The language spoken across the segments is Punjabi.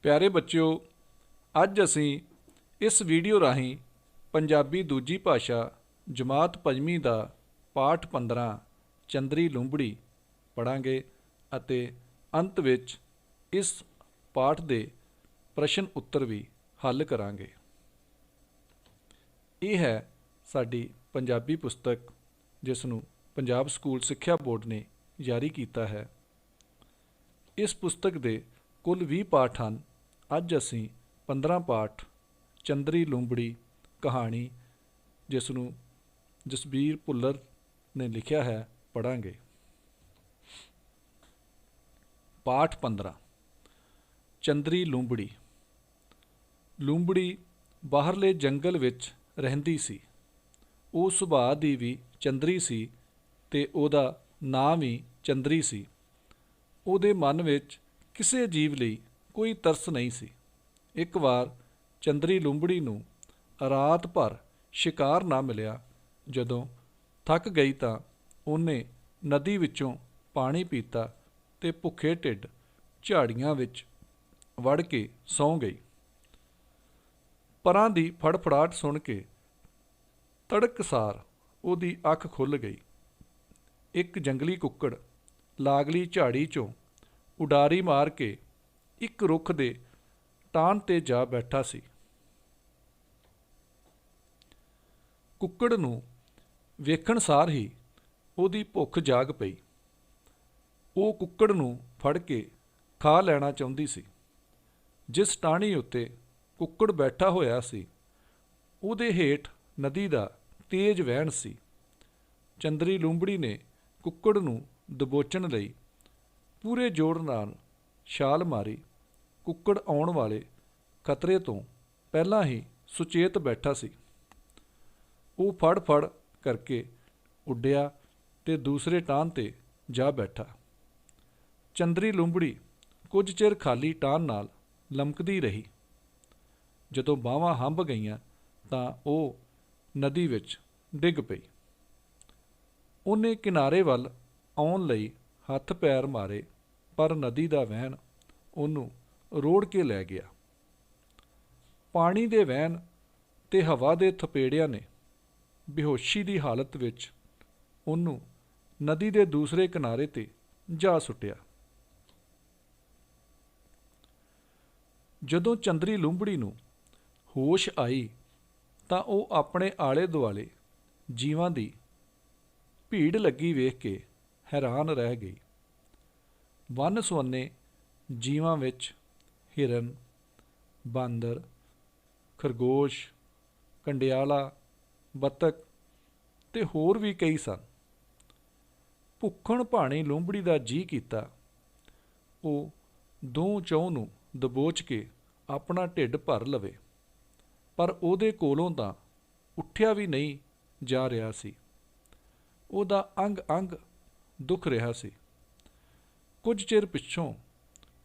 प्यारे बच्चों, अज असी इस वीडियो राही पंजाबी दूजी भाषा जमात पंजवीं का पाठ 15 चंदरी लुंबड़ी पढ़ांगे अते अंत विच इस पाठ के प्रश्न उत्तर भी हल करांगे। ये है साडी पंजाबी पुस्तक जिसनों पंजाब स्कूल सिक्ख्या बोर्ड ने जारी किया है। इस पुस्तक के कुल 20 पाठ हैं। अज असी 15 पाठ चंदरी लुंबड़ी कहानी जिसनों जसबीर भुल्लर ने लिखा है पढ़ांगे। पाठ 15 चंदरी लुंबड़ी। लुंबड़ी बाहरले जंगल विच रहिंदी सी। वो सुभाਅ दी भी चंदरी सी ते ओदा नां भी चंदरी सी। ਉਹਦੇ मन विच किसी जीव ਲਈ कोई तरस नहीं सी। एक बार चंदरी लुंबड़ी नूं रात भर शिकार ना मिलिया। जदों थक गई तां ਉਹਨੇ नदी विचों पानी पीता ते भुखे ढिड झाड़ियां विच वड़ के सौ गई। परां दी फड़फड़ाहट सुन के तड़कसार ਉਹਦੀ अख खुल गई। एक जंगली कुक्कड़ लागली झाड़ी चों उडारी मार के एक रुख दे टान ते जा बैठा सी। कुक्कड़ नूं वेखण सार ही ਉਹਦੀ भुख जाग पई। ਉਹ कुक्कड़ नूं फड़ के खा ਲੈਣਾ ਚਾਹੁੰਦੀ ਸੀ। जिस टाणी उत्ते कुक्कड़ बैठा होया सी ਉਹਦੇ ਹੇਠ नदी ਦਾ तेज वहण सी। चंदरी लुंबड़ी ने कुक्कड़ नूं दबोचण लई पूरे जोर नाल छाल मारी। कुक्कड़ आउण वाले खतरे तो पहलां ही सुचेत बैठा सी। वो फड़ फड़ करके उड्डिया ते दूसरे टान ते जा बैठा। चंदरी लुंबड़ी कुछ चिर खाली टान नाल लमकदी रही। जदों बाहां हंभ गईयां तां ਉਹ नदी विच डिग पई। ਉਹਨੇ किनारे वल आउण लई हथ पैर मारे पर नदी का वहन ਉਹਨੂੰ रोड़ के लै गया। पानी के वहन ते हवा के थपेड़िया ने बेहोशी की हालत विच ਉਹਨੂੰ नदी के दूसरे किनारे ते जा सुटिया। जदों चंदरी लुंबड़ी नूं होश आई तां ਉਹ अपने आले दुआले जीवां दी भीड़ लगी वेख के हैरान रह गई। वन सुवन्ने जीवां विच हिरन, बांदर, खरगोश, कंडियाला, बतख ते होर भी कई सन। भुखण भाणी लुंबड़ी दा जी कीता ਉਹ ਦੋ ਚੌਂ ਨੂੰ दबोच के अपना ढिड भर लवे, पर ਉਹਦੇ ਕੋਲੋਂ ਤਾਂ ਉੱਠਿਆ भी नहीं जा रहा सी। ਉਹਦਾ अंग अंग दुख रहा सी। कुछ चिर पिछों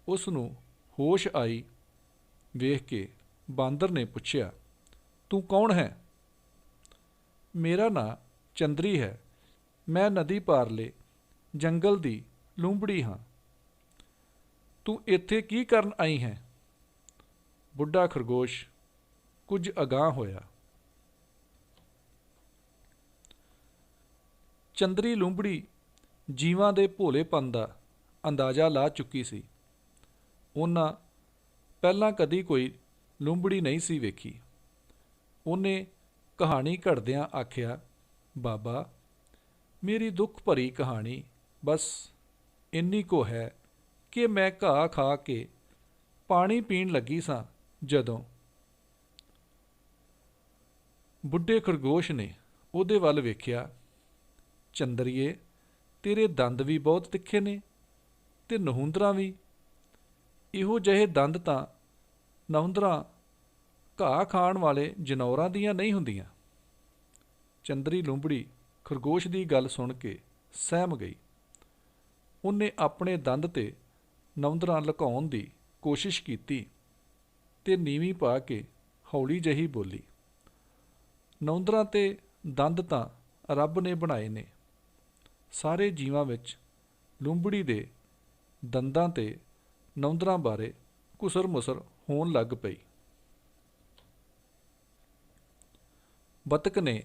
उस नूं होश आई वेख के बांदर ने पुछया, तू कौन है? मेरा नां चंदरी है, मैं नदी पारले जंगल दी लुंबड़ी हाँ। तू इत्थे की करन आई है? बुढ़ा खरगोश कुछ अगाह होया। चंदरी लुंबड़ी जीवां दे भोलेपन दा अंदाज़ा ला चुकी सी। उन्हां पहलां कदी कोई लुंबड़ी नहीं सी वेखी। उन्हें कहानी घड़दियां आखिया, बाबा मेरी दुख भरी कहानी बस इन्नी को है कि मैं घाह खा के पानी पीण लगी सां जदों बुढ़े खरगोश ने ਉਹਦੇ ਵੱਲ ਵੇਖਿਆ। चंदरीए तेरे दंद भी बहुत तिखे ने ते नहुंदरां भी। इहो जहे दंद तां नहुंदरां घाह खाण वाले जनौरां दियां नहीं हुंदियां। चंदरी लुंबड़ी खरगोश की गल सुन के सहम गई। उन्हें अपने दंद ते नहुंदरां लुकाउण दी कोशिश कीती ते नीवीं पा के हौली जही बोली, नहुंदरां ते दंद तां रब ने बनाए ने। सारे जीवां विच लुंबड़ी दे दंदां ते नहुंदरां बारे ਘੁਸਰ ਮੁਸਰ ਹੋਣ ਲੱਗ ਪਈ। ਬਤਕ ਨੇ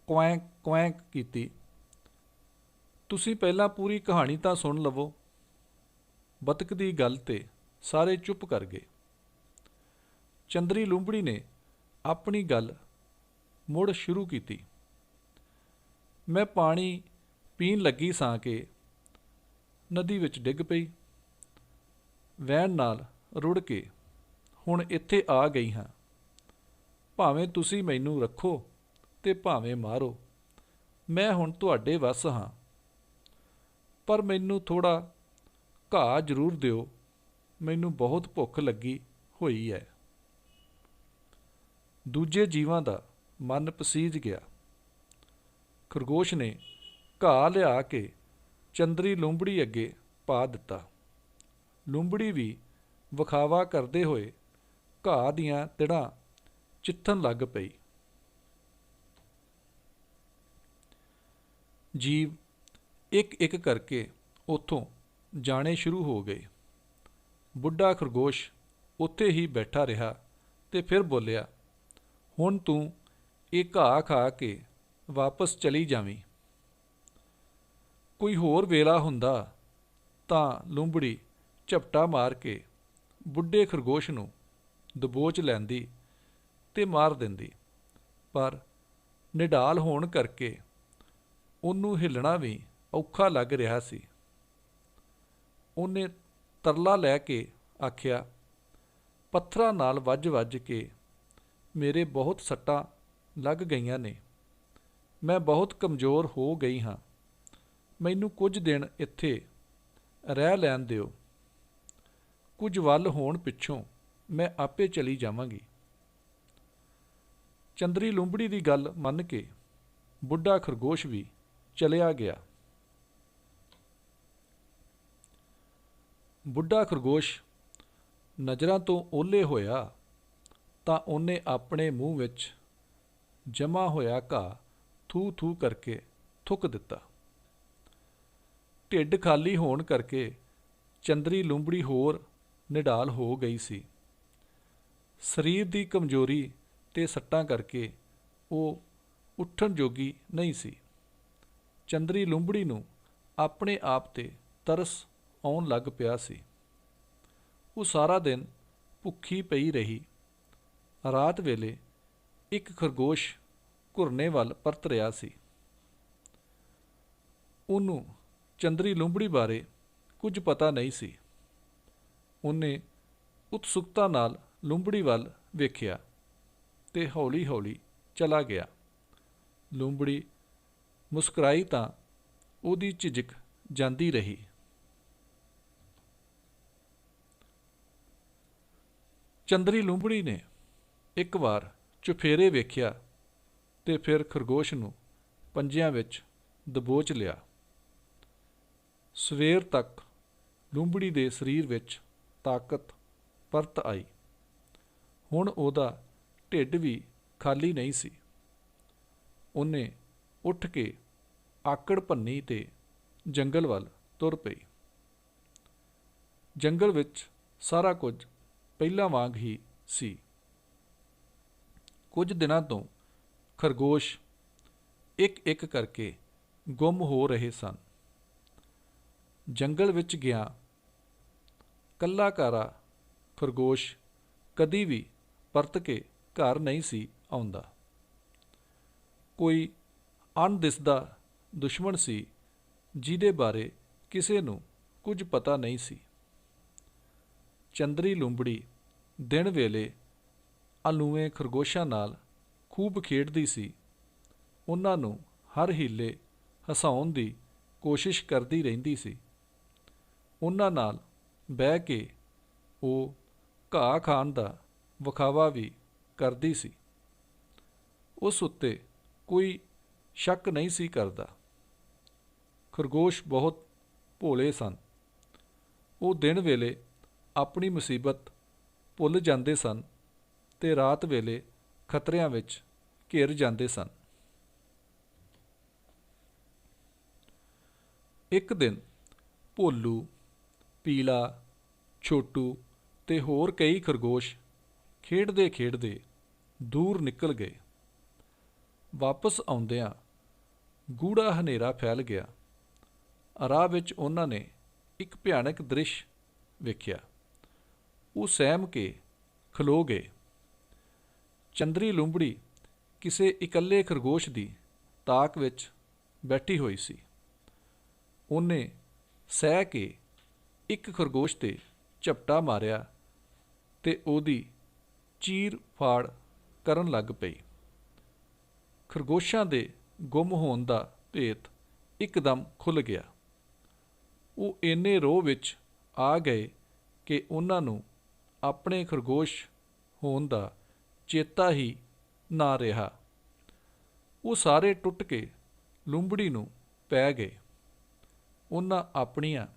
ਕੁਐਂਕ ਕੁਐਂਕ ਕੀਤੀ। ਤੁਸੀਂ ਪਹਿਲਾਂ ਪੂਰੀ ਕਹਾਣੀ ਤਾਂ ਸੁਣ ਲਵੋ। ਬਤਕ ਦੀ ਗੱਲ 'ਤੇ ਸਾਰੇ ਚੁੱਪ ਕਰ ਗਏ। ਚੰਦਰੀ ਲੂੰਬੜੀ ਨੇ ਆਪਣੀ ਗੱਲ ਮੁੜ ਸ਼ੁਰੂ ਕੀਤੀ। ਮੈਂ ਪਾਣੀ ਪੀਣ ਲੱਗੀ ਸਾਂ ਕਿ ਨਦੀ ਵਿੱਚ ਡਿੱਗ ਪਈ। ਵਹਿਣ ਨਾਲ ਰੁੜ ਕੇ ਹੁਣ ਇੱਥੇ ਆ ਗਈ ਹਾਂ। ਭਾਵੇਂ ਤੁਸੀਂ ਮੈਨੂੰ ਰੱਖੋ ਤੇ ਭਾਵੇਂ ਮਾਰੋ, ਮੈਂ ਹੁਣ ਤੁਹਾਡੇ ਵੱਸ ਹਾਂ। ਪਰ ਮੈਨੂੰ ਥੋੜ੍ਹਾ ਘਾਹ ਜ਼ਰੂਰ ਦਿਓ, ਮੈਨੂੰ ਬਹੁਤ ਭੁੱਖ ਲੱਗੀ ਹੋਈ ਹੈ। ਦੂਜੇ ਜੀਵਾਂ ਦਾ ਮਨ ਪਸੀਜ ਗਿਆ। ਖਰਗੋਸ਼ ਨੇ ਘਾਹ ਲਿਆ ਕੇ ਚੰਦਰੀ ਲੂੰਬੜੀ ਅੱਗੇ ਪਾ ਦਿੱਤਾ। ਲੂੰਬੜੀ ਵੀ ਵਿਖਾਵਾ ਕਰਦੇ ਹੋਏ ਘਾਹ ਦੀਆਂ ਤਿੜਾਂ ਚਿੱਥਣ ਲੱਗ ਪਈ। ਜੀਵ ਇੱਕ ਇੱਕ ਕਰਕੇ ਉੱਥੋਂ ਜਾਣੇ ਸ਼ੁਰੂ ਹੋ ਗਏ। ਬੁੱਢਾ ਖਰਗੋਸ਼ ਉੱਥੇ ਹੀ ਬੈਠਾ ਰਿਹਾ ਤੇ ਫਿਰ ਬੋਲਿਆ, ਹੁਣ ਤੂੰ ਇਹ ਘਾਹ ਖਾ ਕੇ ਵਾਪਸ ਚਲੀ ਜਾਵੀਂ। ਕੋਈ ਹੋਰ ਵੇਲਾ ਹੁੰਦਾ ਤਾਂ ਲੂੰਬੜੀ ਝਪਟਾ ਮਾਰ ਕੇ ਬੁੱਢੇ ਖਰਗੋਸ਼ ਨੂੰ ਦਬੋਚ ਲੈਂਦੀ ਤੇ ਮਾਰ ਦਿੰਦੀ, ਪਰ ਨਿਢਾਲ ਹੋਣ ਕਰਕੇ ਉਹਨੂੰ ਹਿੱਲਣਾ ਵੀ ਔਖਾ ਲੱਗ ਰਿਹਾ ਸੀ। ਉਹਨੇ ਤਰਲਾ ਲੈ ਕੇ ਆਖਿਆ, ਪੱਥਰਾਂ ਨਾਲ ਵੱਜ ਕੇ ਮੇਰੇ ਬਹੁਤ ਸੱਟਾਂ ਲੱਗ ਗਈਆਂ ਨੇ। ਮੈਂ ਬਹੁਤ ਕਮਜ਼ੋਰ ਹੋ ਗਈ ਹਾਂ। ਮੈਨੂੰ ਕੁਝ ਦਿਨ ਇੱਥੇ ਰਹਿ ਲੈਣ ਦਿਓ। ਕੁਝ ਵੱਲ ਹੋਣ ਪਿੱਛੋਂ ਮੈਂ ਆਪੇ ਚਲੀ ਜਾਵਾਂਗੀ। ਚੰਦਰੀ ਲੂੰਬੜੀ ਦੀ ਗੱਲ ਮੰਨ ਕੇ ਬੁੱਢਾ ਖਰਗੋਸ਼ ਵੀ ਚਲਿਆ ਗਿਆ। ਬੁੱਢਾ ਖਰਗੋਸ਼ ਨਜ਼ਰਾਂ ਤੋਂ ਓਹਲੇ ਹੋਇਆ ਤਾਂ ਉਹਨੇ ਆਪਣੇ ਮੂੰਹ ਵਿੱਚ ਜਮਾ ਹੋਇਆ ਘਾਹ ਥੂ ਥੂ ਕਰਕੇ ਥੁੱਕ ਦਿੱਤਾ। ਢਿੱਡ ਖਾਲੀ ਹੋਣ ਕਰਕੇ ਚੰਦਰੀ ਲੂੰਬੜੀ ਹੋਰ ਨਿਢਾਲ ਹੋ ਗਈ ਸੀ। ਸਰੀਰ ਦੀ ਕਮਜ਼ੋਰੀ ਤੇ ਸੱਟਾਂ ਕਰਕੇ ਉਹ ਉੱਠਣ ਜੋਗੀ ਨਹੀਂ ਸੀ। ਚੰਦਰੀ ਲੂੰਬੜੀ ਨੂੰ ਆਪਣੇ ਆਪ 'ਤੇ ਤਰਸ ਆਉਣ ਲੱਗ ਪਿਆ ਸੀ। ਉਹ ਸਾਰਾ ਦਿਨ ਭੁੱਖੀ ਪਈ ਰਹੀ। ਰਾਤ ਵੇਲੇ ਇੱਕ ਖਰਗੋਸ਼ ਘੁਰਨੇ ਵੱਲ ਪਰਤ ਰਿਹਾ ਸੀ। ਉਹਨੂੰ ਚੰਦਰੀ ਲੂੰਬੜੀ ਬਾਰੇ ਕੁਝ ਪਤਾ ਨਹੀਂ ਸੀ। ਉਹਨੇ ਉਤਸੁਕਤਾ ਨਾਲ ਲੂੰਬੜੀ ਵੱਲ ਵੇਖਿਆ ਤੇ ਹੌਲੀ ਹੌਲੀ ਚਲਾ ਗਿਆ। ਲੂੰਬੜੀ ਮੁਸਕਰਾਈ ਤਾਂ ਉਹਦੀ ਝਿਜਕ ਜਾਂਦੀ ਰਹੀ। ਚੰਦਰੀ ਲੂੰਬੜੀ ਨੇ ਇੱਕ ਵਾਰ ਚੁਫੇਰੇ ਵੇਖਿਆ ਤੇ ਫਿਰ ਖਰਗੋਸ਼ ਨੂੰ ਪੰਜਿਆਂ ਵਿੱਚ ਦਬੋਚ ਲਿਆ। ਸਵੇਰ ਤੱਕ ਲੂੰਬੜੀ ਦੇ ਸਰੀਰ ਵਿੱਚ ਤਾਕਤ ਪਰਤ ਆਈ। ਹੁਣ ਉਹਦਾ ਢਿੱਡ ਵੀ ਖਾਲੀ ਨਹੀਂ ਸੀ। ਉਹਨੇ ਉੱਠ ਕੇ ਆਕੜ ਭੰਨੀ ਤੇ ਜੰਗਲ ਵੱਲ ਤੁਰ ਪਈ। ਜੰਗਲ ਵਿੱਚ ਸਾਰਾ ਕੁਝ ਪਹਿਲਾਂ ਵਾਂਗ ਹੀ ਸੀ। ਕੁਝ ਦਿਨਾਂ ਤੋਂ ਖਰਗੋਸ਼ ਇੱਕ ਇੱਕ ਕਰਕੇ ਗੁੰਮ ਹੋ ਰਹੇ ਸਨ। ਜੰਗਲ ਵਿੱਚ ਗਿਆ ਕੱਲਾਕਾਰਾ ਖਰਗੋਸ਼ ਕਦੀ ਵੀ ਪਰਤ ਕੇ ਘਰ ਨਹੀਂ ਸੀ ਆਉਂਦਾ। ਕੋਈ ਅਣਦਿਸਦਾ ਦੁਸ਼ਮਣ ਸੀ ਜਿਹਦੇ ਬਾਰੇ ਕਿਸੇ ਨੂੰ ਕੁਝ ਪਤਾ ਨਹੀਂ ਸੀ। ਚੰਦਰੀ ਲੂੰਬੜੀ ਦਿਨ ਵੇਲੇ ਅਲੂਵੇਂ ਖਰਗੋਸ਼ਾਂ ਨਾਲ ਖੂਬ ਖੇਡਦੀ ਸੀ। ਉਹਨਾਂ ਨੂੰ ਹਰ ਹੀਲੇ ਹਸਾਉਣ ਦੀ ਕੋਸ਼ਿਸ਼ ਕਰਦੀ ਰਹਿੰਦੀ ਸੀ। ਉਹਨਾਂ ਨਾਲ ਬਹਿ ਕੇ ਉਹ ਘਾਹ ਖਾਣ ਦਾ ਵਿਖਾਵਾ ਵੀ ਕਰਦੀ ਸੀ। ਉਸ ਉੱਤੇ ਕੋਈ ਸ਼ੱਕ ਨਹੀਂ ਸੀ ਕਰਦਾ। ਖਰਗੋਸ਼ ਬਹੁਤ ਭੋਲੇ ਸਨ। ਉਹ ਦਿਨ ਵੇਲੇ ਆਪਣੀ ਮੁਸੀਬਤ ਭੁੱਲ ਜਾਂਦੇ ਸਨ ਤੇ ਰਾਤ ਵੇਲੇ ਖਤਰਿਆਂ ਵਿੱਚ ਘਿਰ ਜਾਂਦੇ ਸਨ। ਇੱਕ ਦਿਨ ਭੋਲੂ, ਪੀਲਾ, ਛੋਟੂ ਤੇ ਹੋਰ ਕਈ ਖਰਗੋਸ਼ ਖੇਡਦੇ ਖੇਡਦੇ ਦੂਰ ਨਿਕਲ ਗਏ। ਵਾਪਸ ਆਉਂਦਿਆਂ ਗੂੜਾ ਹਨੇਰਾ ਫੈਲ ਗਿਆ। ਰਾਹ ਵਿੱਚ ਉਹਨਾਂ ਨੇ ਇੱਕ ਭਿਆਨਕ ਦ੍ਰਿਸ਼ ਵੇਖਿਆ। ਉਹ ਸਹਿਮ ਕੇ ਖਲੋ ਗਏ। ਚੰਦਰੀ ਲੂੰਬੜੀ ਕਿਸੇ ਇਕੱਲੇ ਖਰਗੋਸ਼ ਦੀ ਤਾਕ ਵਿੱਚ ਬੈਠੀ ਹੋਈ ਸੀ। ਉਹਨੇ ਸਹਿ ਕੇ ਇੱਕ ਖਰਗੋਸ਼ 'ਤੇ ਝਪਟਾ ਮਾਰਿਆ ਤੇ ਉਹਦੀ ਚੀਰ ਫਾੜ ਕਰਨ ਲੱਗ ਪਈ। ਖਰਗੋਸ਼ਾਂ ਦੇ ਗੁੰਮ ਹੋਣ ਦਾ ਭੇਤ ਇੱਕਦਮ ਖੁੱਲ੍ਹ ਗਿਆ। ਉਹ ਇੰਨੇ ਰੋਹ ਵਿੱਚ ਆ ਗਏ ਕਿ ਉਹਨਾਂ ਨੂੰ ਆਪਣੇ ਖਰਗੋਸ਼ ਹੋਣ ਦਾ ਚੇਤਾ ਹੀ ਨਾ ਰਿਹਾ। ਉਹ ਸਾਰੇ ਟੁੱਟ ਕੇ ਲੂੰਬੜੀ ਨੂੰ ਪੈ ਗਏ। ਉਹਨਾਂ ਆਪਣੀਆਂ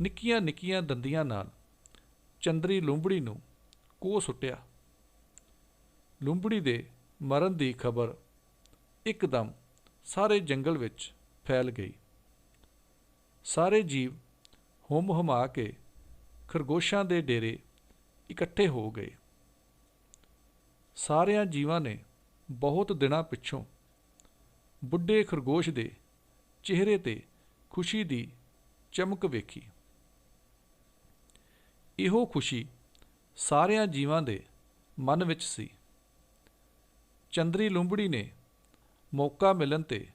ਨਿੱਕੀਆਂ ਨਿੱਕੀਆਂ ਦੰਦੀਆਂ ਨਾਲ ਚੰਦਰੀ ਲੂੰਬੜੀ ਨੂੰ ਕੋਹ ਸੁੱਟਿਆ। ਲੂੰਬੜੀ ਦੇ ਮਰਨ ਦੀ ਖਬਰ ਇੱਕਦਮ ਸਾਰੇ ਜੰਗਲ ਵਿੱਚ ਫੈਲ ਗਈ। ਸਾਰੇ ਜੀਵ ਹੁੰਮ ਹੁਮਾ ਕੇ ਖਰਗੋਸ਼ਾਂ ਦੇ ਡੇਰੇ ਇਕੱਠੇ ਹੋ ਗਏ। ਸਾਰਿਆਂ ਜੀਵਾਂ ਨੇ ਬਹੁਤ ਦਿਨਾਂ ਪਿੱਛੋਂ ਬੁੱਢੇ ਖਰਗੋਸ਼ ਦੇ ਚਿਹਰੇ 'ਤੇ ਖੁਸ਼ੀ ਦੀ ਚਮਕ ਵੇਖੀ। ਇਹੋ ਖੁਸ਼ੀ ਸਾਰਿਆਂ ਜੀਵਾਂ ਦੇ ਮਨ ਵਿੱਚ ਸੀ। ਚੰਦਰੀ ਲੂੰਬੜੀ ਨੇ ਮੌਕਾ ਮਿਲਣ 'ਤੇ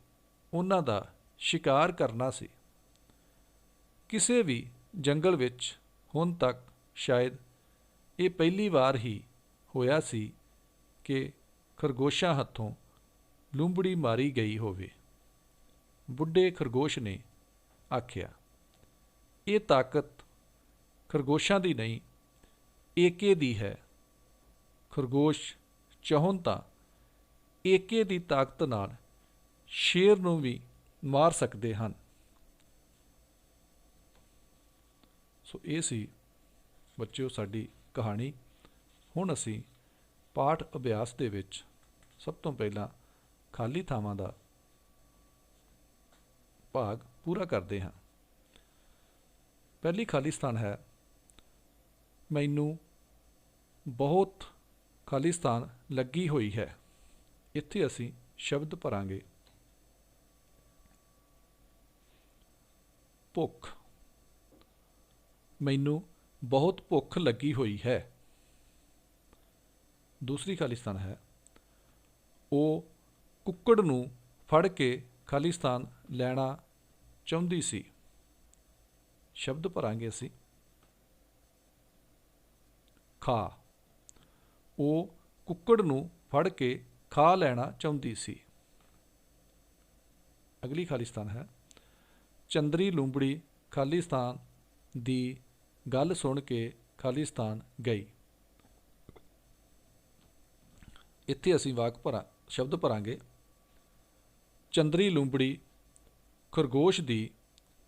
ਉਹਨਾਂ ਦਾ ਸ਼ਿਕਾਰ ਕਰਨਾ ਸੀ। ਕਿਸੇ ਵੀ ਜੰਗਲ ਵਿੱਚ ਹੁਣ ਤੱਕ ਸ਼ਾਇਦ ਇਹ ਪਹਿਲੀ ਵਾਰ ਹੀ ਹੋਇਆ ਸੀ ਕਿ ਖਰਗੋਸ਼ਾਂ ਹੱਥੋਂ ਲੂੰਬੜੀ ਮਾਰੀ ਗਈ ਹੋਵੇ। ਬੁੱਢੇ ਖਰਗੋਸ਼ ਨੇ ਆਖਿਆ, ਇਹ ਤਾਕਤ ਖਰਗੋਸ਼ਾਂ ਦੀ ਨਹੀਂ, ਏਕੇ ਦੀ ਹੈ। ਖਰਗੋਸ਼ ਚਾਹੁਣ ਤਾਂ ਏਕੇ ਦੀ ਤਾਕਤ ਨਾਲ ਸ਼ੇਰ ਨੂੰ ਵੀ ਮਾਰ ਸਕਦੇ ਹਨ। ਸੋ ਇਹ ਸੀ ਬੱਚਿਓ ਸਾਡੀ ਕਹਾਣੀ। ਹੁਣ ਅਸੀਂ ਪਾਠ ਅਭਿਆਸ ਦੇ ਵਿੱਚ ਸਭ ਤੋਂ ਪਹਿਲਾਂ ਖਾਲੀ ਥਾਵਾਂ ਦਾ ਭਾਗ ਪੂਰਾ ਕਰਦੇ ਹਾਂ। ਪਹਿਲੀ ਖਾਲੀ ਸਥਾਨ ਹੈ, ਮੈਨੂੰ ਬਹੁਤ ਖਾਲਿਸਤਾਨ ਲੱਗੀ ਹੋਈ ਹੈ। ਇੱਥੇ ਅਸੀਂ ਸ਼ਬਦ ਭਰਾਂਗੇ ਭੁੱਖ। ਮੈਨੂੰ ਬਹੁਤ ਭੁੱਖ ਲੱਗੀ ਹੋਈ ਹੈ। ਦੂਸਰੀ ਖਾਲਿਸਤਾਨ ਹੈ, ਉਹ ਕੁੱਕੜ ਨੂੰ ਫੜ ਕੇ ਖਾਲਿਸਤਾਨ ਲੈਣਾ ਚਾਹੁੰਦੀ ਸੀ। ਸ਼ਬਦ ਭਰਾਂਗੇ ਅਸੀਂ ਖਾ। ਉਹ ਕੁੱਕੜ ਨੂੰ ਫੜ ਕੇ ਖਾ ਲੈਣਾ ਚਾਹੁੰਦੀ ਸੀ। ਅਗਲੀ ਖਾਲਿਸਤਾਨ ਹੈ, ਚੰਦਰੀ ਲੂੰਬੜੀ ਖਾਲਿਸਤਾਨ ਦੀ ਗੱਲ ਸੁਣ ਕੇ ਖਾਲਿਸਤਾਨ ਗਈ। ਇੱਥੇ ਅਸੀਂ ਸ਼ਬਦ ਭਰਾਂਗੇ ਚੰਦਰੀ ਲੂੰਬੜੀ ਖਰਗੋਸ਼ ਦੀ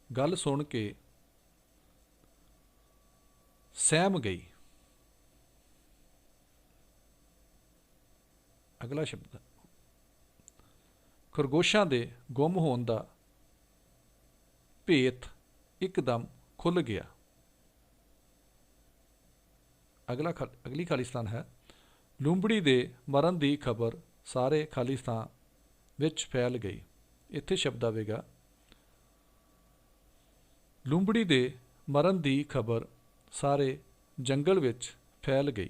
ਗੱਲ ਸੁਣ ਕੇ ਸਹਿਮ ਗਈ। ਅਗਲਾ ਸ਼ਬਦ, ਖਰਗੋਸ਼ਾਂ ਦੇ ਗੁੰਮ ਹੋਣ ਦਾ ਭੇਤ ਇੱਕਦਮ ਖੁੱਲ੍ਹ ਗਿਆ। ਅਗਲੀ ਖਾਲਿਸਤਾਨ ਹੈ, ਲੂੰਬੜੀ ਦੇ ਮਰਨ ਦੀ ਖਬਰ ਸਾਰੇ ਖਾਲਿਸਤਾਨ ਵਿੱਚ ਫੈਲ ਗਈ। ਇੱਥੇ ਸ਼ਬਦ ਆਵੇਗਾ ਲੂੰਬੜੀ ਦੇ ਮਰਨ ਦੀ ਖਬਰ ਸਾਰੇ ਜੰਗਲ ਵਿੱਚ ਫੈਲ ਗਈ।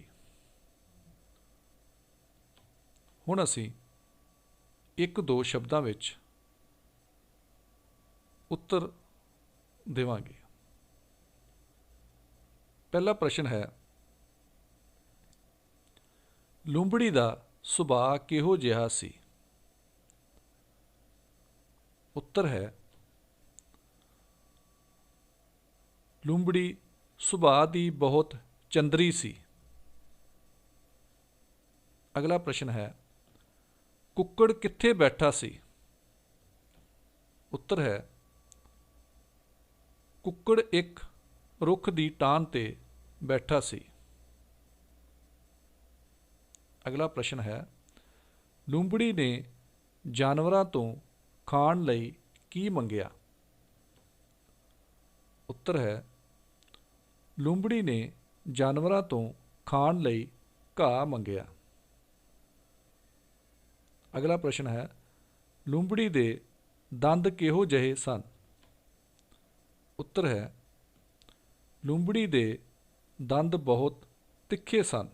ਹੁਣ ਅਸੀਂ ਇੱਕ ਦੋ ਸ਼ਬਦਾਂ ਵਿੱਚ ਉੱਤਰ ਦੇਵਾਂਗੇ। ਪਹਿਲਾ ਪ੍ਰਸ਼ਨ ਹੈ, ਲੂੰਬੜੀ ਦਾ ਸੁਭਾਅ ਕਿਹੋ ਜਿਹਾ ਸੀ? ਉੱਤਰ ਹੈ, ਲੂੰਬੜੀ ਸੁਭਾਅ ਦੀ ਬਹੁਤ ਚੰਦਰੀ ਸੀ। ਅਗਲਾ ਪ੍ਰਸ਼ਨ ਹੈ, ਕੁੱਕੜ ਕਿੱਥੇ ਬੈਠਾ ਸੀ? ਉੱਤਰ ਹੈ, ਕੁੱਕੜ ਇੱਕ ਰੁੱਖ ਦੀ ਟਾਹਣ 'ਤੇ ਬੈਠਾ ਸੀ। ਅਗਲਾ ਪ੍ਰਸ਼ਨ ਹੈ, ਲੂੰਬੜੀ ਨੇ ਜਾਨਵਰਾਂ ਤੋਂ ਖਾਣ ਲਈ ਕੀ ਮੰਗਿਆ? ਉੱਤਰ ਹੈ, ਲੂੰਬੜੀ ਨੇ ਜਾਨਵਰਾਂ ਤੋਂ ਖਾਣ ਲਈ ਘਾਹ ਮੰਗਿਆ। ਅਗਲਾ ਪ੍ਰਸ਼ਨ ਹੈ, ਲੂੰਬੜੀ ਦੇ ਦੰਦ ਕਿਹੋ ਜਿਹੇ ਸਨ? ਉੱਤਰ ਹੈ, ਲੂੰਬੜੀ ਦੇ ਦੰਦ ਬਹੁਤ ਤਿੱਖੇ ਸਨ।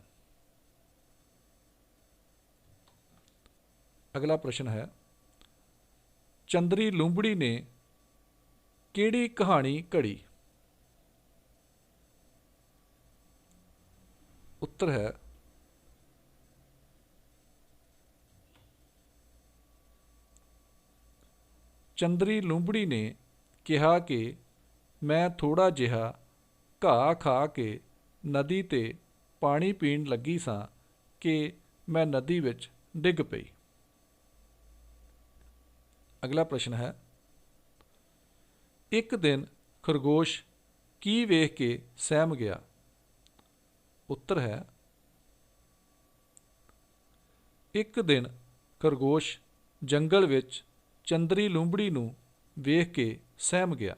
ਅਗਲਾ ਪ੍ਰਸ਼ਨ ਹੈ, ਚੰਦਰੀ ਲੂੰਬੜੀ ਨੇ ਕਿਹੜੀ ਕਹਾਣੀ ਘੜੀ? ਉੱਤਰ ਹੈ, ਚੰਦਰੀ ਲੂੰਬੜੀ ਨੇ ਕਿਹਾ ਕਿ ਮੈਂ ਥੋੜ੍ਹਾ ਜਿਹਾ ਘਾਹ ਖਾ ਕੇ ਨਦੀ 'ਤੇ ਪਾਣੀ ਪੀਣ ਲੱਗੀ ਸਾਂ ਕਿ ਮੈਂ ਨਦੀ ਵਿੱਚ ਡਿੱਗ ਪਈ। ਅਗਲਾ ਪ੍ਰਸ਼ਨ ਹੈ, ਇੱਕ ਦਿਨ ਖਰਗੋਸ਼ ਕੀ ਵੇਖ ਕੇ ਸਹਿਮ ਗਿਆ? ਉੱਤਰ ਹੈ, ਇੱਕ ਦਿਨ ਖਰਗੋਸ਼ ਜੰਗਲ ਵਿੱਚ ਚੰਦਰੀ ਲੂੰਬੜੀ ਨੂੰ ਵੇਖ ਕੇ ਸਹਿਮ ਗਿਆ।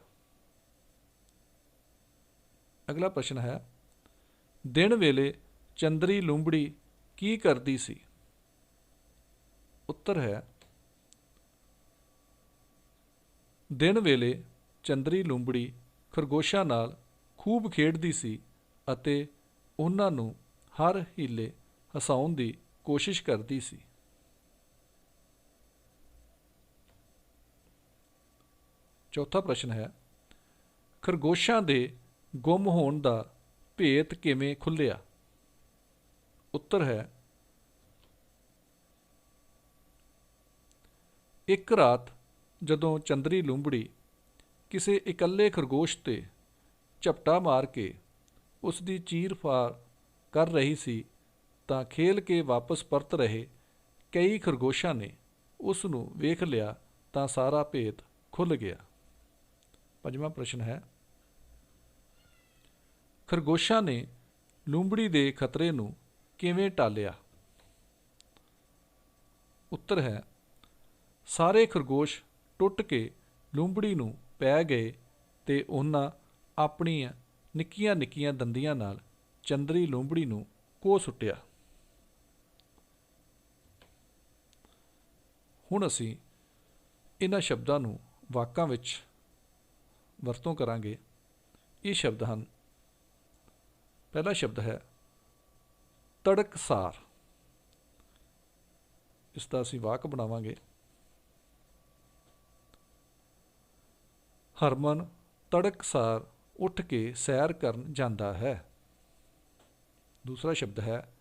ਅਗਲਾ ਪ੍ਰਸ਼ਨ ਹੈ, ਦਿਨ ਵੇਲੇ ਚੰਦਰੀ ਲੂੰਬੜੀ ਕੀ ਕਰਦੀ ਸੀ? ਉੱਤਰ ਹੈ, ਦਿਨ ਵੇਲੇ ਚੰਦਰੀ ਲੂੰਬੜੀ ਖਰਗੋਸ਼ਾਂ ਨਾਲ ਖੂਬ ਖੇਡਦੀ ਸੀ ਅਤੇ ਉਹਨਾਂ ਨੂੰ ਹਰ ਹੀਲੇ ਹਸਾਉਣ ਦੀ ਕੋਸ਼ਿਸ਼ ਕਰਦੀ ਸੀ। ਚੌਥਾ ਪ੍ਰਸ਼ਨ ਹੈ, ਖਰਗੋਸ਼ਾਂ ਦੇ ਗੁੰਮ ਹੋਣ ਦਾ ਭੇਤ ਕਿਵੇਂ ਖੁੱਲ੍ਹਿਆ? ਉੱਤਰ ਹੈ, ਇੱਕ ਰਾਤ ਜਦੋਂ ਚੰਦਰੀ ਲੂੰਬੜੀ ਕਿਸੇ ਇਕੱਲੇ ਖਰਗੋਸ਼ 'ਤੇ ਝਪਟਾ ਮਾਰ ਕੇ ਉਸ ਦੀ ਚੀਰ ਫਾੜ ਕਰ ਰਹੀ ਸੀ ਤਾਂ ਖੇਲ ਕੇ ਵਾਪਸ ਪਰਤ ਰਹੇ ਕਈ ਖਰਗੋਸ਼ਾਂ ਨੇ ਉਸ ਨੂੰ ਵੇਖ ਲਿਆ ਤਾਂ ਸਾਰਾ ਭੇਤ ਖੁੱਲ੍ਹ ਗਿਆ। ਪੰਜਵਾਂ ਪ੍ਰਸ਼ਨ ਹੈ, ਖਰਗੋਸ਼ਾਂ ਨੇ ਲੂੰਬੜੀ ਦੇ ਖਤਰੇ ਨੂੰ ਕਿਵੇਂ ਟਾਲਿਆ? ਉੱਤਰ ਹੈ, ਸਾਰੇ ਖਰਗੋਸ਼ ਟੁੱਟ ਕੇ ਲੂੰਬੜੀ ਨੂੰ ਪੈ ਗਏ ਤੇ ਉਹਨਾਂ ਆਪਣੀਆਂ ਨਿੱਕੀਆਂ ਨਿੱਕੀਆਂ ਦੰਦੀਆਂ ਨਾਲ ਚੰਦਰੀ ਲੂੰਬੜੀ ਨੂੰ ਕੋਹ ਸੁੱਟਿਆ। ਹੁਣ ਅਸੀਂ ਇਹਨਾਂ ਸ਼ਬਦਾਂ ਨੂੰ ਵਾਕਾਂ ਵਿੱਚ ਵਰਤੋਂ ਕਰਾਂਗੇ। ਇਹ ਸ਼ਬਦ ਹਨ, ਪਹਿਲਾ ਸ਼ਬਦ ਹੈ ਤੜਕਸਾਰ। ਇਸ ਦਾ ਅਸੀਂ ਵਾਕ ਬਣਾਵਾਂਗੇ, ਹਰਮਨ ਤੜਕਸਾਰ ਉੱਠ ਕੇ ਸੈਰ ਕਰਨ ਜਾਂਦਾ ਹੈ। ਦੂਸਰਾ ਸ਼ਬਦ ਹੈ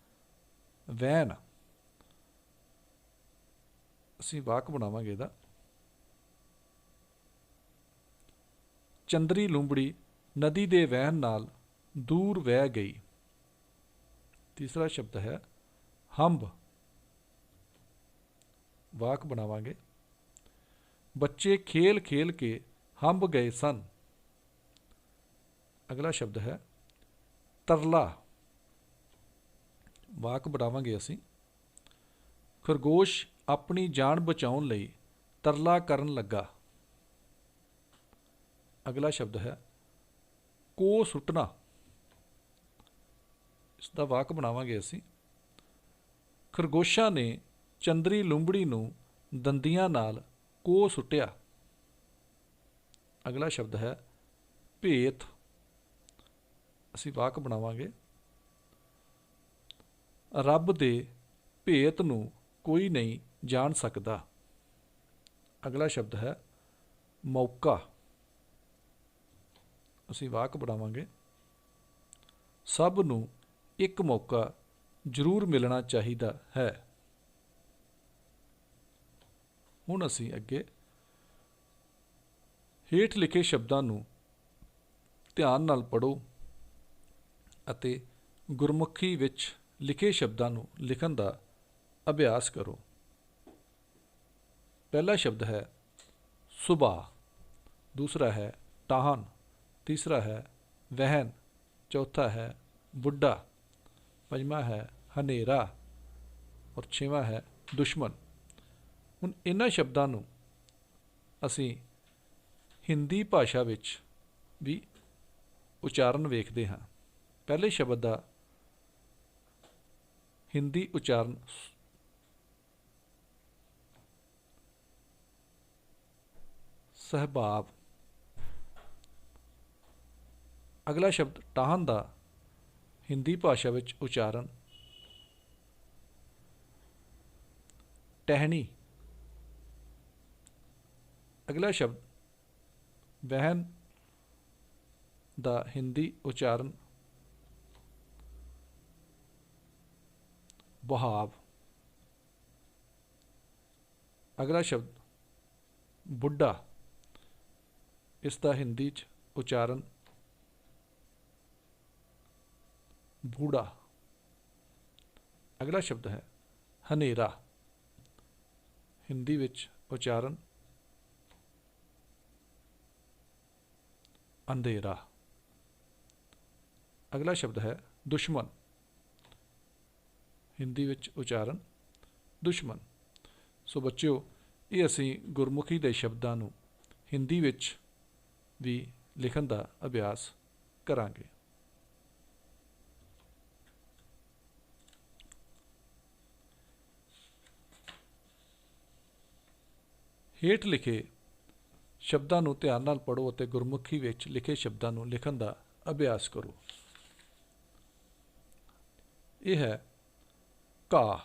ਵਹਿਣ। ਅਸੀਂ ਵਾਕ ਬਣਾਵਾਂਗੇ ਇਹਦਾ, ਚੰਦਰੀ ਲੂੰਬੜੀ ਨਦੀ ਦੇ ਵਹਿਣ ਨਾਲ ਦੂਰ ਵਹਿ ਗਈ। ਤੀਸਰਾ ਸ਼ਬਦ ਹੈ ਹੰਭ। ਵਾਕ ਬਣਾਵਾਂਗੇ, ਬੱਚੇ ਖੇਲ ਖੇਲ ਕੇ ਹੰਭ ਗਏ ਸਨ। ਅਗਲਾ ਸ਼ਬਦ ਹੈ ਤਰਲਾ। ਵਾਕ ਬਣਾਵਾਂਗੇ ਅਸੀਂ, ਖਰਗੋਸ਼ ਆਪਣੀ ਜਾਨ ਬਚਾਉਣ ਲਈ ਤਰਲਾ ਕਰਨ ਲੱਗਾ। ਅਗਲਾ ਸ਼ਬਦ ਹੈ ਕੋਹ ਸੁੱਟਣਾ। ਇਸ ਦਾ ਵਾਕ ਬਣਾਵਾਂਗੇ ਅਸੀਂ, ਖਰਗੋਸ਼ਾਂ ਨੇ ਚੰਦਰੀ ਲੂੰਬੜੀ ਨੂੰ ਦੰਦੀਆਂ ਨਾਲ ਕੋਹ ਸੁੱਟਿਆ। ਅਗਲਾ ਸ਼ਬਦ ਹੈ ਭੇਤ। ਅਸੀਂ ਵਾਕ ਬਣਾਵਾਂਗੇ, ਰੱਬ ਦੇ ਭੇਤ ਨੂੰ ਕੋਈ ਨਹੀਂ ਜਾਣ ਸਕਦਾ। ਅਗਲਾ ਸ਼ਬਦ ਹੈ ਮੌਕਾ। ਅਸੀਂ ਵਾਕ ਬਣਾਵਾਂਗੇ, ਸਭ ਨੂੰ ਇੱਕ ਮੌਕਾ ਜ਼ਰੂਰ ਮਿਲਣਾ ਚਾਹੀਦਾ ਹੈ। ਹੁਣ ਅਸੀਂ ਅੱਗੇ ਹੇਠ ਲਿਖੇ ਸ਼ਬਦਾਂ ਨੂੰ ਧਿਆਨ ਨਾਲ ਪੜ੍ਹੋ ਅਤੇ ਗੁਰਮੁਖੀ ਵਿੱਚ ਲਿਖੇ ਸ਼ਬਦਾਂ ਨੂੰ ਲਿਖਣ ਦਾ ਅਭਿਆਸ ਕਰੋ। ਪਹਿਲਾ ਸ਼ਬਦ ਹੈ ਸੁਭਾਅ, ਦੂਸਰਾ ਹੈ ਟਾਹਨ, ਤੀਸਰਾ ਹੈ ਵਹਿਣ, ਚੌਥਾ ਹੈ ਬੁੱਢਾ, ਪੰਜਵਾਂ ਹੈ ਹਨੇਰਾ ਔਰ ਛੇਵਾਂ ਹੈ ਦੁਸ਼ਮਣ। ਹੁਣ ਇਹਨਾਂ ਸ਼ਬਦਾਂ ਨੂੰ ਅਸੀਂ ਹਿੰਦੀ ਭਾਸ਼ਾ ਵਿੱਚ ਵੀ ਉਚਾਰਨ ਵੇਖਦੇ ਹਾਂ। पहले शब्द का हिंदी उच्चारण सहभाव। अगला शब्द टाहन का हिंदी भाषा विच उच्चारण टहनी। अगला शब्द वहन का हिंदी उच्चारण बहाव। अगला शब्द बुढ़ा, इसका हिंदी च उच्चारण बूढ़ा। अगला शब्द है हनेरा, हिंदी विच उच्चारण अंधेरा। अगला शब्द है दुश्मन, हिंदी विच उच्चारण दुश्मन। सो बच्चों, ये असी गुरमुखी के शब्दों को हिंदी विच भी लिखण का अभ्यास करांगे। हेठ लिखे शब्दों को ध्यान नाल पढ़ो और गुरमुखी विच लिखे शब्दों को लिखण का अभ्यास करो। यह है घाह,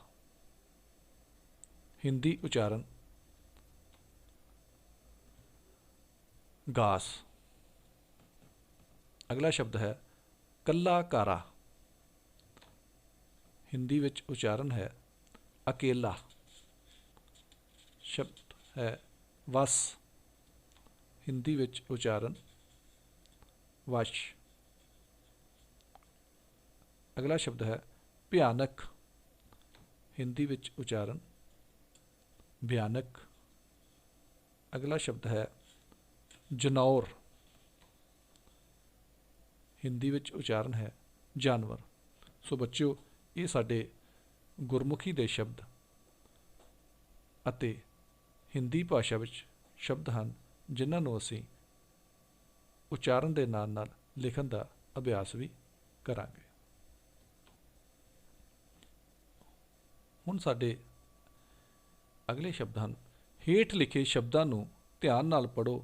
हिंदी उच्चारण घास। अगला शब्द है कलाकारा, हिंदी विच उच्चारण है अकेला। शब्द है वस, हिंदी विच उच्चारण वश। अगला शब्द है भयानक, हिंदी विच उच्चारण भयानक। अगला शब्द है जनौर, हिंदी विच उच्चारण है जानवर। सो बच्चों, ये साडे गुरमुखी दे शब्द अते हिंदी भाषा विच शब्द हैं जिन्होंने असी उच्चारण के नाल नाल लिखण का अभ्यास भी करांगे। हुण साडे अगले शब्द हैं हेठ लिखे शब्दों को ध्यान नाल पढ़ो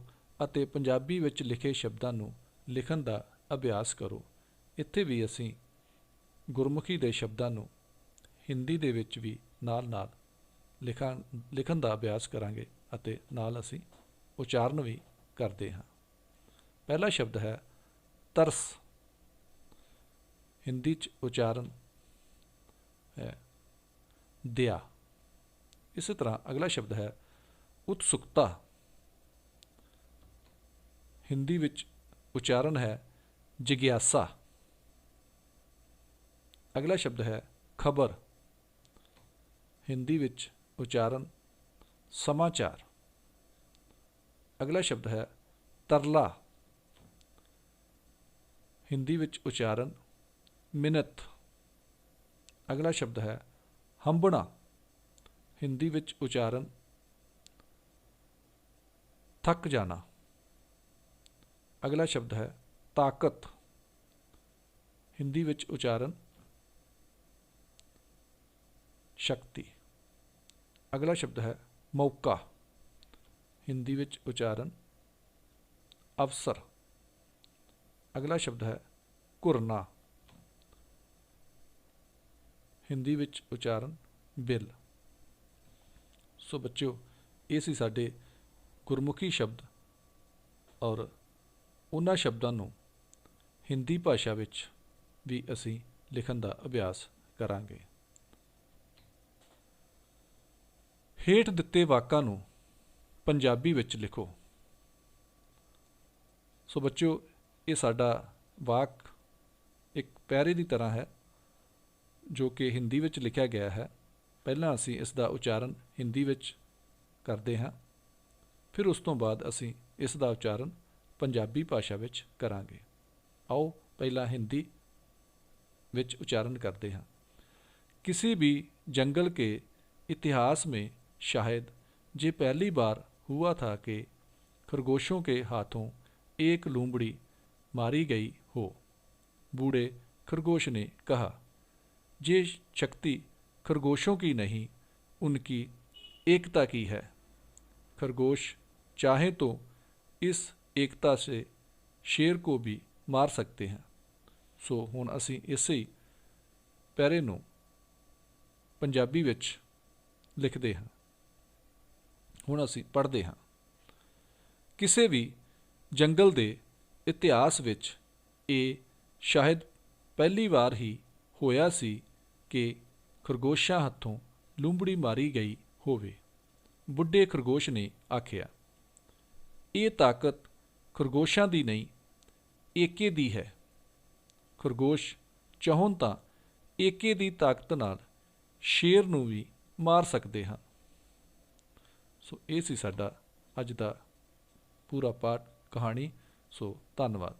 अते पंजाबी विच लिखे शब्दों को लिखण का अभ्यास करो। इत्थे भी असी गुरमुखी के शब्दों को हिंदी दे विच भी नाल नाल लिखण का अभ्यास करांगे अते नाल असी उच्चारण भी करते हाँ। पहला शब्द है तरस, हिंदी च उच्चारण है दया। इस तरह अगला शब्द है उत्सुकता, हिंदी विच उच्चारण है जिज्ञासा। अगला शब्द है खबर, हिंदी विच उच्चारण समाचार। अगला शब्द है तरला, हिंदी विच उच्चारण मिनत। अगला शब्द है हंबना, हिंदी विच उच्चारण थक जाना। अगला शब्द है ताकत, हिंदी विच उच्चारण शक्ति। अगला शब्द है मौका, हिंदी विच उच्चारण अवसर। अगला शब्द है घुरना, हिंदी विच उच्चारण बिल। सो बच्चों, ये सी साडे गुरमुखी शब्द और उन्हां शब्दों को हिंदी भाषा विच भी असी लिखण का अभ्यास करांगे। हेठ दिते वाकां नूं पंजाबी विच लिखो। सो बच्चों, ये साडा वाक एक पैरे की तरह है जो कि हिंदी विच लिखा गया है। पहला असी इसका उच्चारण हिंदी विच करते हाँ, फिर उस तो बाद असी इसका उच्चारण पंजाबी भाषा विच करांगे। आओ पहला हिंदी विच उच्चारण करते हैं। किसी भी जंगल के इतिहास में शायद ये पहली बार हुआ था कि खरगोशों के हाथों एक लूमड़ी मारी गई हो। बूढ़े खरगोश ने कहा, ये शक्ति खरगोशों की नहीं, उनकी एकता की है। खरगोश चाहे तो इस एकता से शेर को भी मार सकते हैं। सो हुण असीं इसे पैरे नूं पंजाबी विच लिखते हैं। हुण असीं पढ़ते हैं। किसी भी जंगल के इतिहास विच ये शायद पहली बार ही होया सी कि खरगोशां हत्थों लूंबड़ी मारी गई होवे। बुढ़े खरगोश ने आखिया, ये ताकत खरगोशां दी नहीं, एके दी है। खरगोश चाहों तां एके दी ताकत नाल शेर नूं भी मार सकते हैं। सो ये सी साडा अज दा पूरा पाठ कहानी। सो धन्नवाद।